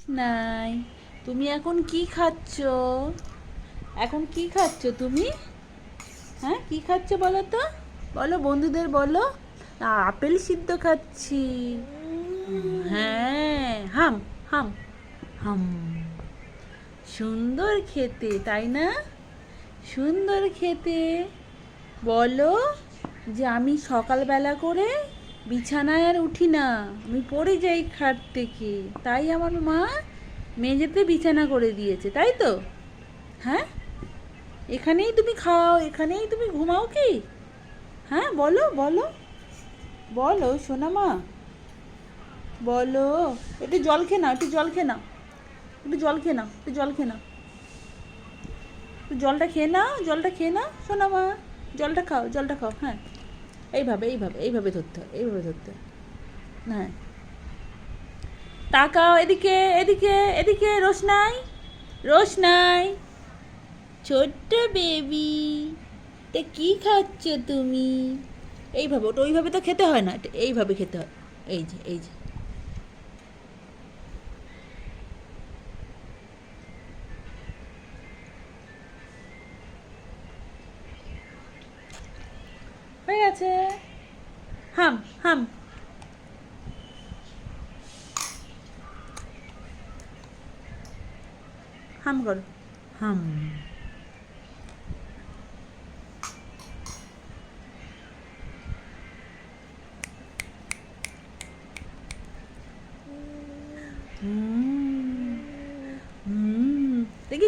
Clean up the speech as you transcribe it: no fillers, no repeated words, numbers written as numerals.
নাই। তুমি এখন কি খাচ্ছ? এখন কি খাচ্ছ তুমি? হ্যাঁ, কি খাচ্ছ বলো তো? বলো বন্ধুদের বলো। আপেল সিদ্ধ খাচ্ছি। হ্যাঁ, হাম হাম হাম। সুন্দর খেতে, তাই না? সুন্দর খেতে। বলো যে আমি সকালবেলা করে বিছানায় আর উঠি না, আমি পড়ে যাই খাট থেকে, তাই আমার মা মেঝেতে বিছানা করে দিয়েছে, তাই তো? হ্যাঁ, এখানেই তুমি খাও, এখানেই তুমি ঘুমাও কি? হ্যাঁ, বলো বলো বলো সোনা মা, বলো। একটু জল খেয়ে নাও, একটু জল খেয়ে নাও, একটু জল খেয়ে নাও, একটু জল খেয়ে নাও, একটু জলটা খেয়ে নাও, জলটা খেয়ে নাও সোনা মা। জলটা খাও, জলটা খাও। হ্যাঁ, এইভাবে এইভাবে এইভাবে ধরতে হয়, এইভাবে ধরতে হয়। হ্যাঁ, তাকাও এদিকে, এদিকে এদিকে। রোশনাই, রোশনাই, ছোট্ট বেবি, তে কি খাচ্ছ তুমি? এইভাবে, ওটা ওইভাবে তো খেতে হয় না, এটা এইভাবে খেতে হয়। এই যে এই যে। হয়ে গেছে। হাম হাম হাম করো। হাম।